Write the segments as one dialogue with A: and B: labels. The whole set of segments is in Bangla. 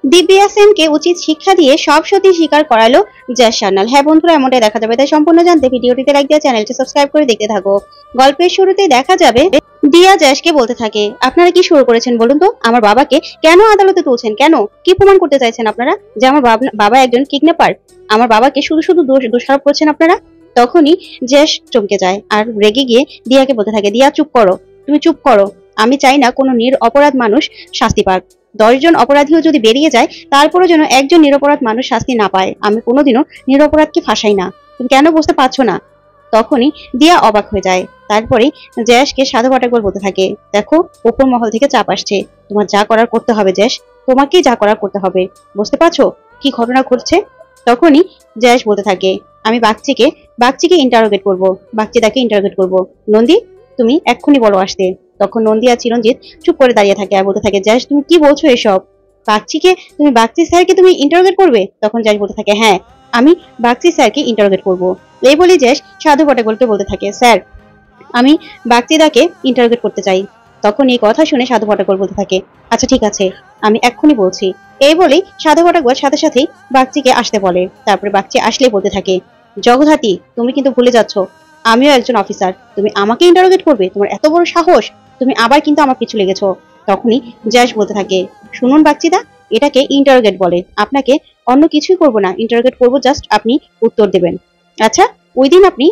A: দিব্যা সেনকে উচিত শিক্ষা দিয়ে সব সত্যি স্বীকার করালো জ্যাস সান্যাল। হ্যাঁ বন্ধুরা, এমনটাই দেখা যাবে, তাই সম্পূর্ণ জানতে ভিডিওটিতে লাইক দিয়ে চ্যানেলটি সাবস্ক্রাইব করে দেখতে থাকো। গল্পের শুরুতে দেখা যাবে দিয়া জ্যাসকে বলতে থাকে, আপনারা কি শুরু করেছেন বলুন তো? আমার বাবাকে কেন আদালতে তুলছেন? কেন? কি প্রমাণ করতে চাইছেন আপনারা যে আমার বাবা একজন কিডন্যাপার? আমার বাবাকে শুধু শুধু দোষারোপ করছেন আপনারা। তখনই জ্যাস চমকে যায় আর রেগে গিয়ে দিয়াকে বলতে থাকে, দিয়া চুপ করো, তুমি চুপ করো। আমি চাই না কোনো অপরাধ মানুষ শাস্তি পাক। 10 জন অপরাধীও যদি বেরিয়ে যায়, তারপরও যেন একজন নিরপরাধ মানুষ শাস্তি না পায়। আমি কোনোদিনও নিরপরাধকে ফাঁসাই না। তুমি কেন বুঝতে পারছো না? তখনই দিয়া অবাক হয়ে যায়। তারপরে জ্যাসকে সাধুবাদ একবার বলতে থাকে, দেখো উপর মহল থেকে চাপ আসছে, তোমার যা করার করতে হবে জ্যাস, তোমাকেই যা করার করতে হবে। বুঝতে পারছো কি ঘটনা ঘটছে? তখনই জ্যাস বলতে থাকে, আমি বাগচিকে ইন্টারোগেট করব, বাগচিদাকে ইন্টারোগেট করব। নন্দী, তুমি এক্ষুনি বলো আসতে। তখন নন্দী আর চিরঞ্জিত চুপ করে দাঁড়িয়ে থাকে আর বলতে থাকে, জ্যাস তুমি কি বলছো এসব? বাগচি স্যারকে তুমি ইন্টারোগেট করবে? তখন জ্যাস বলতে থাকে, হ্যাঁ, আমি বাগচি স্যারকে ইন্টারোগেট করব। এই বলে জ্যাস সাধু বটাগলকে বলতে থাকে, স্যার আমি বাগচিদাকে ইন্টারোগেট করতে চাই। তখন এই কথা শুনে সাধু বটাগল বলতে থাকে, আচ্ছা ঠিক আছে, আমি এক্ষুনি বলছি। এই বলেই সাধু বটাগল সাথে সাথেই বাগচিকে আসতে বলে। তারপরে বাগচি আসলে বলতে থাকে, জগদ্ধাত্রী তুমি কিন্তু ভুলে যাচ্ছ, আমিও একজন অফিসার, তুমি আমাকে ইন্টারোগেট করবে? তোমার এত বড় সাহস! তুমি আবার কিন্তু আমার পিছু লেগেছো। তখনই জ্যাস বলতে থাকে, শুনুন বাগচিদা, এটাকে ইন্টারোগেট বলে। আপনাকে অন্য কিছুই করব না, ইন্টারোগেট করব, জাস্ট আপনি উত্তর দেবেন। আচ্ছা, ওই দিন আপনি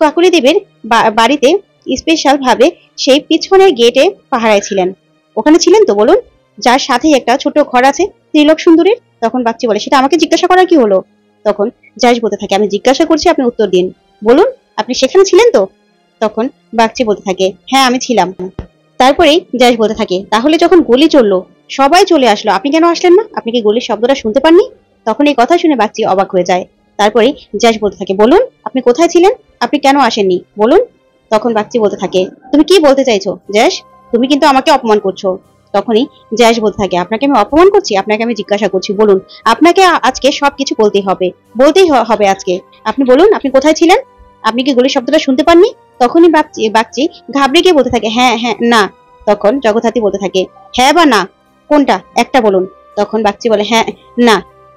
A: কাকুলি দেবের বাড়িতে স্পেশাল ভাবে সেই পিছনের গেটে পাহারায় ছিলেন, ওখানে ছিলেন তো বলুন? যার সাথে একটা ছোট ঘর আছে ত্রিলোক সুন্দরীর। তখন বাগচি বলে, সেটা আমাকে জিজ্ঞাসা করার কি হলো? তখন জ্যাস বলতে থাকে, আমি জিজ্ঞাসা করছি, আপনি উত্তর দিন, বলুন আপনি সেখানে ছিলেন তো? তখন বাগচি বলতে থাকে, হ্যাঁ আমি ছিলাম। তারপরেই জ্যাস বলতে থাকে, তাহলে যখন গুলি চললো সবাই চলে আসলো, আপনি কেন আসলেন না? আপনি কি গুলির শব্দটা শুনতে পাননি? তখন এই কথা শুনে বাগচি অবাক হয়ে যায়। তারপরে জ্যাস বলতে থাকে, বলুন আপনি কোথায় ছিলেন? আপনি কেন আসেননি বলুন? তখন বাগচি বলতে থাকে, তুমি কি বলতে চাইছো জ্যাস? তুমি কিন্তু আমাকে অপমান করছো। তখনই জ্যাস বলতে থাকে, আপনাকে আমি অপমান করছি? আপনাকে আমি জিজ্ঞাসা করছি, বলুন। আপনাকে আজকে সবকিছু বলতেই হবে আজকে। আপনি বলুন, আপনি কোথায় ছিলেন? আপনি কি গুলির শব্দটা শুনতে পাননি? তখনই বাগচি ঘাবড়ে গিয়ে বলতে থাকে, হ্যাঁ হ্যাঁ না। তখন জগদ্ধাত্রী বলতে থাকে, হ্যাঁ বা না কোনটা একটা বলুন। তখন বাগচি বলে, হ্যাঁ না।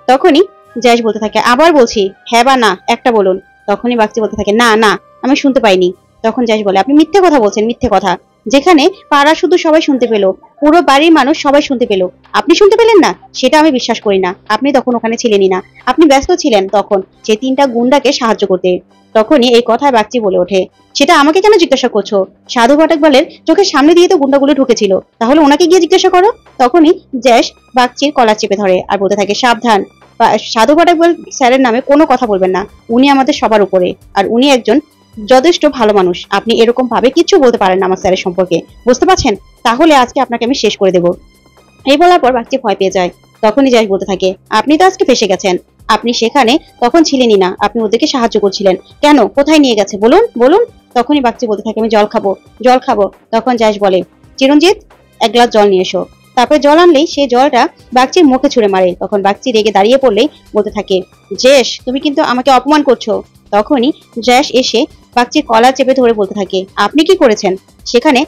A: তখনই জ্যাস বলতে থাকে, আবার বলছি, হ্যাঁ বা না একটা বলুন। তখনই বাগচি বলতে থাকে, না না, আমি শুনতে পাইনি। তখন জ্যাস বলে, আপনি মিথ্যে কথা বলছেন, মিথ্যে কথা। যেখানে পাড়া শুধু সবাই শুনতে পেলো, পুরো বাড়ির মানুষ সবাই শুনতে পেলো, আপনি শুনতে পেলেন না? সেটা আমি বিশ্বাস করি না। আপনি তখন ওখানে ছিলেনই না, আপনি ব্যস্ত ছিলেন তখন যে 3টা গুন্ডাকে সাহায্য করতে। তখনই এই কথায় বাগচি বলে ওঠে, সেটা আমাকে কেন জিজ্ঞাসা করছো? সাধু বলেন, চোখের সামনে দিয়ে তো গুন্ডাগুলো ঢুকেছিল, তাহলে ওনাকে গিয়ে জিজ্ঞাসা করো। তখনই জ্যাস বাগচির কলার চেপে ধরে আর বলতে থাকে, সাবধান, সাধু বল স্যারের নামে কোনো কথা বলবেন না, উনি আমাদের সবার উপরে, আর উনি একজন যথেষ্ট ভালো মানুষ। আপনি এরকম ভাবে কিচ্ছু বলতে পারেন না আমার স্যারের সম্পর্কে, বুঝতে পারছেন? তাহলে আজকে আপনাকে আমি শেষ করে দেবো। এই বলার পর বাগচি ভয় পেয়ে যায়। তখনই জ্যাস বলতে থাকে, আপনি তো আজকে ফেসে গেছেন, আপনি সেখানে তখন ছিলেনই না, আপনি ওদেরকে সাহায্য করছিলেন কেন? কোথায় নিয়ে গেছে বলুন বলুন। তখনই বাগচি বলতে থাকে, আমি জল খাবো, জল খাবো। তখন জ্যাস বলে, চিরঞ্জিত এক গ্লাস জল নিয়ে এসো। তারপরে জল আনলেই সেই জলটা বাগচির মুখে ছুঁড়ে মারে। তখন বাগচি রেগে দাঁড়িয়ে পড়লেই বলতে থাকে, জ্যাস তুমি কিন্তু আমাকে অপমান করছো। তখনই জ্যাস এসে বাগচির কলার চেপে ধরে বলতে থাকে, আপনি কি করেছেন? সেখানে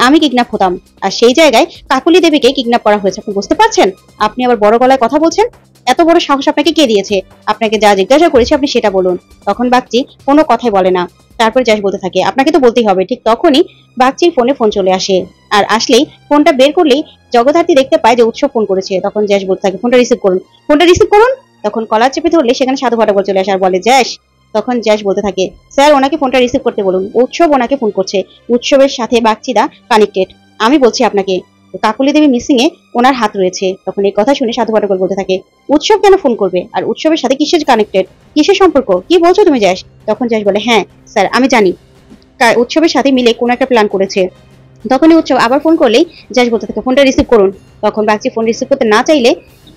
A: আমি কিডন্যাপ হতাম, আর সেই জায়গায় কাকুলি দেবীকে কিডন্যাপ করা হয়েছে, আপনি বুঝতে পারছেন? আপনি আবার বড় গলায় কথা বলছেন? এত বড় সাহস আপনাকে কে দিয়েছে? আপনাকে যা জিজ্ঞাসা করেছি আপনি সেটা বলুন। তখন বাগচি কোনো কথাই বলে না। তারপর জ্যাস বলতে থাকে, আপনাকে তো বলতেই হবে। ঠিক তখনই বাগচির ফোন চলে আসে, আর আসলেই ফোনটা বের করলেই জগদ্ধাত্রী দেখতে পায় যে উৎসব ফোন করেছে। তখন জ্যাস বলতে থাকে, ফোনটা রিসিভ করুন, ফোনটা রিসিভ করুন। তখন কলার চেপে ধরলে সেখানে সাধু বটাগল চলে আসে আর বলে, জ্যাস। তখন জ্যাস বলতে থাকে, স্যার ওনাকে ফোনটা রিসিভ করতে বলুন, উৎসব ওনাকে ফোন করছে, উৎসবের সাথে বাগচিদা কানেক্টেড। আমি বলছি আপনাকে, কাকুলি দেবী মিসিং এ ওনার হাত রয়েছে। তখন এই কথা শুনে সাধু বটাগল বলতে থাকে, উৎসব কেন ফোন করবে? আর উৎসবের সাথে কিসের কানেক্টেড, কিসের সম্পর্ক, কি বলছো তুমি জ্যাস? তখন জ্যাস বলে, হ্যাঁ স্যার আমি জানি, উৎসবের সাথে মিলে কোন একটা প্ল্যান করেছে। তখনই উৎসব আবার ফোন করলেই জ্যাস বলতে থাকে, ফোনটা রিসিভ করুন। তখন বাগচি ফোন রিসিভ করতে না চাইলে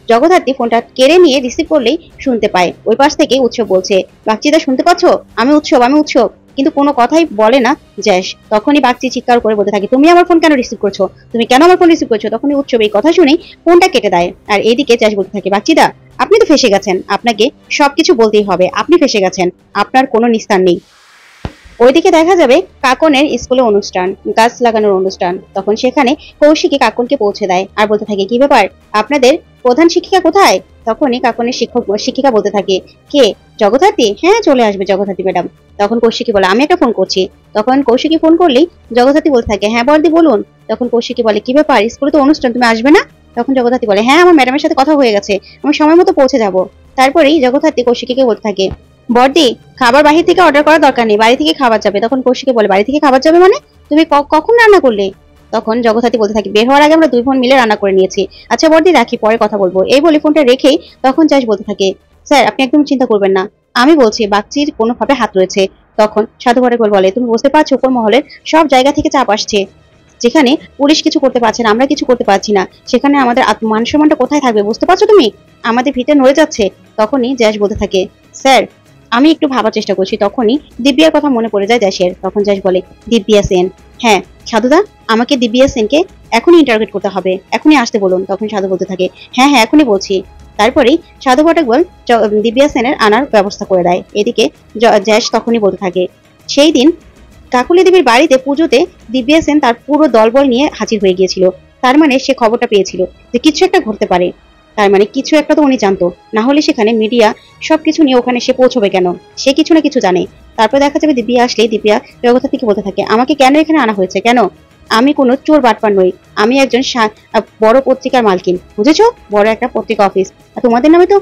A: জগদ্ধাত্রী ফোনটা কেড়ে নিয়ে রিসিভ করলেই শুনতে পায় ওই পাশ থেকে উৎসব বলছে, বাগচিদা শুনতে পাচ্ছ? আমি উৎসব, কিন্তু কোনো কথাই বলে না জ্যাস। তখনই বাগচি চিৎকার করে বলতে থাকে, তুমি আমার ফোন কেন রিসিভ করছো? তুমি কেন আমার ফোন রিসিভ করছো? তখনই উৎসব এই কথা শুনেই ফোনটা কেটে দেয়। আর এইদিকে জ্যাস বলতে থাকে, বাগচিদা আপনি তো ফেসে গেছেন, আপনাকে সবকিছু বলতেই হবে, আপনি ফেসে গেছেন, আপনার কোনো নিস্তার নেই। ওইদিকে দেখা যাবে কাকনের স্কুলে অনুষ্ঠান, গাছ লাগানোর অনুষ্ঠান। তখন সেখানে কৌশিকী কাকনকে পৌঁছে দেয় আর বলতে থাকে, কি ব্যাপার, আপনাদের প্রধান শিক্ষিকা কোথায়? তখনই কাকনের শিক্ষিকা বলতে থাকে, কে? জগদ্ধাত্রী? হ্যাঁ, চলে আসবে জগদ্ধাত্রী ম্যাডাম। তখন কৌশিকী বলে, আমি একটা ফোন করছি। তখন কৌশিকী ফোন করলেই জগদ্ধাত্রী বলতে থাকে, হ্যাঁ বর্দি বলুন। তখন কৌশিকী বলে, কি ব্যাপার, স্কুলে তো অনুষ্ঠান, তুমি আসবে না? তখন জগদ্ধাত্রী বলে, হ্যাঁ আমার ম্যাডামের সাথে কথা হয়ে গেছে, আমি সময় মতো পৌঁছে যাব। তারপরেই জগদ্ধাত্রী কৌশিকীকে বলতে থাকে, বর্দি খাবার বাহির থেকে অর্ডার করার দরকার নেই, বাড়ি থেকে খাবার যাবে। তখন কৌশিকী বলে, বাড়ি থেকে খাবার যাবে মানে? তুমি কখন রান্না করলে? তখন জগদ্ধাত্রী বলতে থাকে, বের হওয়ার আগে আমরা দুই বোন মিলে রান্না করে নিয়েছি। আচ্ছা বর্দি রাখি, পরে কথা বলবো। এই বলে ফোনটা রেখেই তখন যশ বলতে থাকে, স্যার আপনি একদম চিন্তা করবেন না, আমি বলছি বাচ্চির কোনোভাবে হাত রয়েছে। তখন সাধু পাটেকর বলে, তুমি বুঝতে পারছো উপর মহলের সব জায়গা থেকে চাপ আসছে, যেখানে পুলিশ কিছু করতে পারছে না, আমরা কিছু করতে পারছি না, সেখানে আমাদের মান সম্মানটা কোথায় থাকবে, বুঝতে পারছো তুমি? আমাদের ভিতরে নড়ে যাচ্ছে। তখনই যশ বলতে থাকে, স্যার আমি একটু ভাবার চেষ্টা করছি। তখনই দিব্যার কথা মনে পড়ে যায় যশের। তখন যশ বলে, দিব্যা সেন? হ্যাঁ সাধুদা, আমাকে দিব্যা সেনকে এখনই ইন্টারোগেট করতে হবে, এখনই আসতে বলুন। তখন সাধু বলতে থাকে, হ্যাঁ হ্যাঁ এখনই বলছি। তারপরেই সাধু পাটেকর দিব্যা সেনের আনার ব্যবস্থা করে দেয়। এদিকে যশ তখনই বলতে থাকে, সেই দিন কাকুলি দেবীর বাড়িতে পুজোতে দিব্যা সেন তার পুরো দলবল নিয়ে হাজির হয়ে গিয়েছিল। তার মানে সে খবরটা পেয়েছিল যে কিছু একটা ঘটতে পারে, তার মানে কিছু একটা তো উনি জানতো, না হলে সেখানে মিডিয়া সবকিছু নিয়ে ওখানে সে পৌঁছবে কেন? সে কিছু না কিছু জানে। তারপর দেখা যাবে দিব্যা আসলেই দিব্যা জগদ্ধাত্রীকে বলতে থাকে, আমাকে কেন এখানে আনা হয়েছে, কেন? আমি কোনো চোর বাটপার নই, আমি একজন বড় পত্রিকার মালকিন, বুঝেছো? বড় একটা পত্রিকা অফিস, আর তোমাদের নামে তো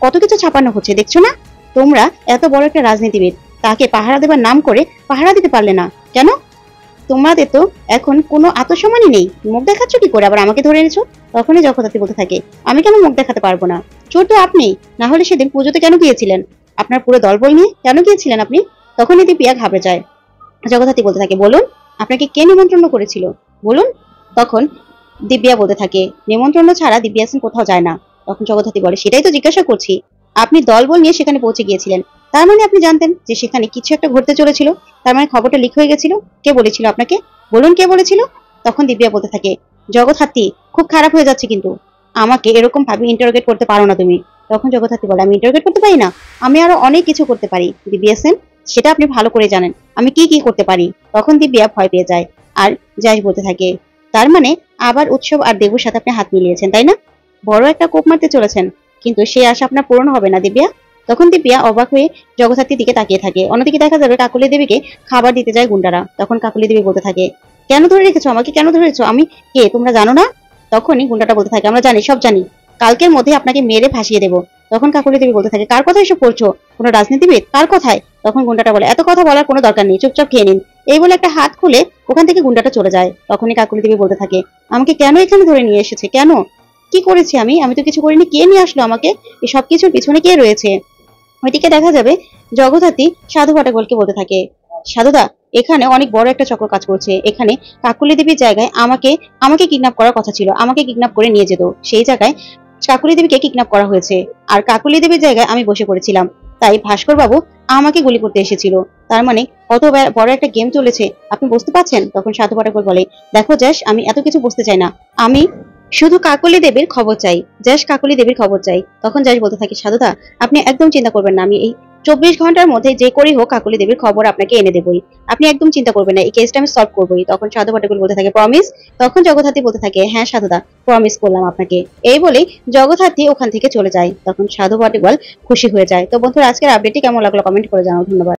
A: কত কিছু ছাপানো হচ্ছে, দেখছো না? তোমরা এত বড় একটা রাজনীতিবিদ, তাকে পাহারা দেবার নাম করে পাহারা দিতে পারলে না কেন? তোমাদের তো এখন কোনো আত্মসম্মানই নেই, মুখ দেখাচ্ছ কি করে, আবার আমাকে ধরে এনেছো? তখনই জগদ্ধাত্রী বলতে থাকে, আমি কেন মুখ দেখাতে পারবো না? চোর তো আপনি, না হলে সেদিন পুজোতে কেন গিয়েছিলেন? আপনার পুরো দলবল নিয়ে কেন গিয়েছিলেন আপনি? তখনই দিব্যা ঘাবড়ে যায়। জগদ্ধাত্রী বলতে থাকে, বলুন আপনাকে কে নিমন্ত্রণ করেছিল, বলুন। তখন দিব্যা বলতে থাকে, নিমন্ত্রণ ছাড়া দিব্যা সেন কোথাও যায় না। তখন জগদ্ধাত্রী বলে, সেটাই তো জিজ্ঞাসা করছি, আপনি দলবল নিয়ে সেখানে পৌঁছে গিয়েছিলেন, তার মানে আপনি জানতেন যে সেখানে কিছু একটা ঘটতে চলেছিল, তার মানে খবরটা লিক হয়ে গেছিল। কে বলেছিল আপনাকে, বলুন কে বলেছিল? তখন দিব্যা বলতে থাকে, জগদ্ধাত্রী খুব খারাপ হয়ে যাচ্ছে কিন্তু, আমাকে এরকম ভাবে ইন্টারোগেট করতে পারো না তুমি। তখন জগদ্ধাত্রী বলে, আমি ইন্টারোগেট করতে পারি না? আমি আরো অনেক কিছু করতে পারি দিব্যা সেন, সেটা আপনি ভালো করে জানেন আমি কি কি করতে পারি। তখন দিব্যা ভয় পেয়ে যায় আর যশ বলতে থাকে, তার মানে আবার উৎসব আর দেবুর সাথে আপনি হাত মিলিয়েছেন, তাই না? বড় একটা কোপ মারতে চলেছেন, কিন্তু সে আশা আপনার পূরণ হবে না দিব্যা। তখন দিব্যা অবাক হয়ে জগদ্ধাত্রীর দিকে তাকিয়ে থাকে। অন্যদিকে দেখা যাবে কাকুলি দেবীকে খাবার দিতে যায় গুন্ডারা। তখন কাকুলি দেবী বলতে থাকে, কেন ধরে রেখেছো আমাকে, কেন ধরে রেখেছো, আমি কে তোমরা জানো না? তখনই গুন্ডাটা বলতে থাকে, আমরা জানি, সব জানি, কালকের মধ্যে আপনাকে মেরে ফাঁসিয়ে দেবো। তখন কাকুলি দেবী বলতে থাকে, কার কথা এসব করছো, কোনো রাজনীতিবিদ, কার কথায়? তখন গুন্ডাটা বলে, এত কথা বলার কোনো দরকার নেই, চুপচাপ খেয়ে নিন। এই বলে একটা হাত খুলে ওখান থেকে গুন্ডাটা চলে যায়। তখনই কাকুলি দেবী বলতে থাকে, আমাকে কেন এখানে ধরে নিয়ে এসেছে, কেন, কি করেছি আমি? আমি তো কিছু করিনি, কে নিয়ে আসলো আমাকে? এই সবকিছুর পিছনে কে রয়েছে? ওইদিকে দেখা যাবে জগদ্ধাত্রী সাধু পাটেকরকে বলতে থাকে, সাধুদা এখানে অনেক বড় একটা চক্র কাজ করছে, এখানে কাকুলি দেবীর জায়গায় আমাকে আমাকে কিডন্যাপ করার কথা ছিল, আমাকে কিডন্যাপ করে নিয়ে যেত, সেই জায়গায় কাকুলি দেবীকে কিডন্যাপ করা হয়েছে, আর কাকুলি দেবীর জায়গায় আমি বসে পড়েছিলাম, তাই ভাস্কর বাবু আমাকে গুলি করতে এসেছিল। তার মানে কত বড় একটা গেম চলেছে, আপনি বুঝতে পারছেন? তখন সাধু পাটেকর বলে, দেখো যশ, আমি এত কিছু বুঝতে চাই না, আমি শুধু কাকলি দেবীর খবর চাই, যশ কাকলি দেবীর খবর চাই। তখন যশ বলতে থাকে, সাধুদা আপনি একদম চিন্তা করবেন না, আমি এই 24 ঘন্টার মধ্যে যে করেই হোক কাকলি দেবীর খবর আপনাকে এনে দেবই, আপনি একদম চিন্তা করবেন না, এই কেসটা আমি সলভ করবোই। তখন সাধু পাটেকর বলতে থাকে, প্রমিস? তখন জগদ্ধাত্রী বলতে থাকে, হ্যাঁ সাধুদা প্রমিস করলাম আপনাকে। এই বলেই জগদ্ধাত্রী ওখান থেকে চলে যায়। তখন সাধু পাটেকর খুশি হয়ে যায়। তো বন্ধুরা আজকের আপডেটটি কেমন লাগলো কমেন্ট করে জানাও। ধন্যবাদ।